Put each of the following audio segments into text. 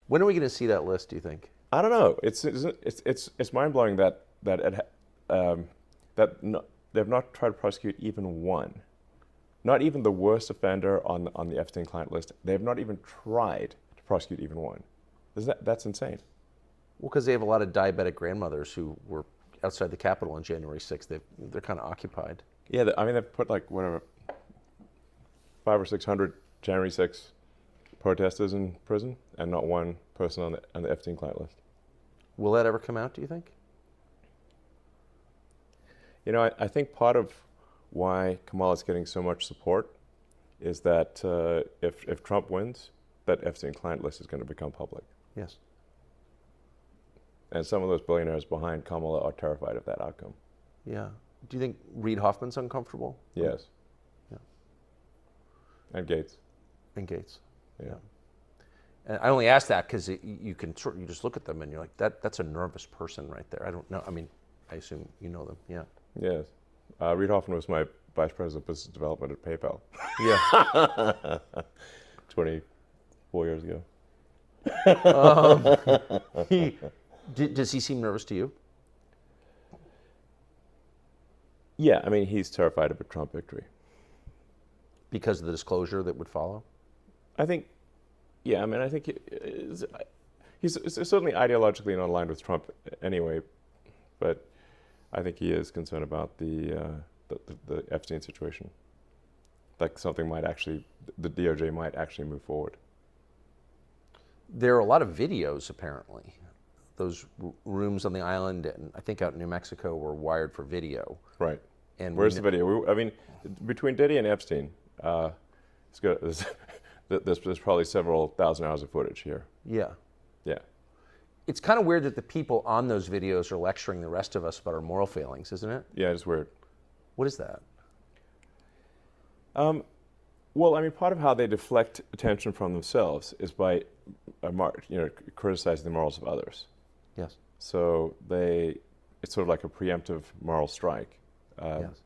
When are we going to see that list, do you think? I don't know. It's mind blowing that they've not tried to prosecute even one, not even the worst offender on the Epstein client list. They've not even tried to prosecute even one. That's insane. Well, because they have a lot of diabetic grandmothers who were outside the Capitol on January 6th. They're kind of occupied. Yeah, I mean they've put like whatever 500 or 600 January 6th protesters in prison, and not one person on the Epstein client list. Will that ever come out, do you think? You know, I think part of why Kamala's getting so much support is that if Trump wins, that Epstein client list is going to become public. Yes. And some of those billionaires behind Kamala are terrified of that outcome. Yeah. Do you think Reid Hoffman's uncomfortable? Yes. Yeah. And Gates. And Gates. Yeah. And I only ask that because you just look at them and you're like, that's a nervous person right there. I don't know. I mean, I assume you know them. Yeah. Yes. Reid Hoffman was my vice president of business development at PayPal. Yeah. 24 years ago. Does he seem nervous to you? Yeah, I mean, he's terrified of a Trump victory. Because of the disclosure that would follow? I think, yeah, I mean, I think he's certainly ideologically not aligned with Trump anyway, but I think he is concerned about the Epstein situation. Like something might actually, the DOJ might actually move forward. There are a lot of videos, apparently. Those rooms on the island, and I think out in New Mexico, were wired for video. Right. And where's the video? I mean, between Diddy and Epstein, it's good. There's probably several thousand hours of footage here. Yeah. Yeah. It's kind of weird that the people on those videos are lecturing the rest of us about our moral failings, isn't it? Yeah, it's weird. What is that? Well, I mean, part of how they deflect attention from themselves is by, criticizing the morals of others. Yes. So it's sort of like a preemptive moral strike. Yes.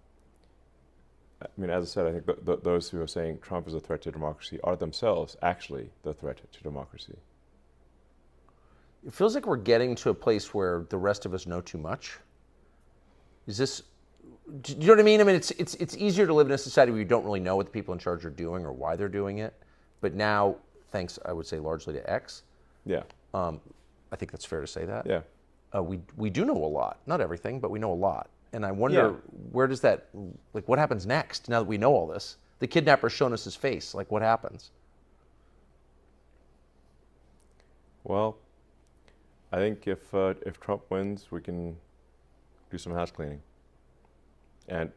I mean, as I said, I think those who are saying Trump is a threat to democracy are themselves actually the threat to democracy. It feels like we're getting to a place where the rest of us know too much. Is this, do you know what I mean? I mean, it's easier to live in a society where you don't really know what the people in charge are doing or why they're doing it. But now, thanks, I would say, largely to X. Yeah. I think that's fair to say that. Yeah. We do know a lot. Not everything, but we know a lot. And I wonder, where does that, like, what happens next now that we know all this? The kidnapper's shown us his face. Like, what happens? Well, I think if Trump wins, we can do some house cleaning. And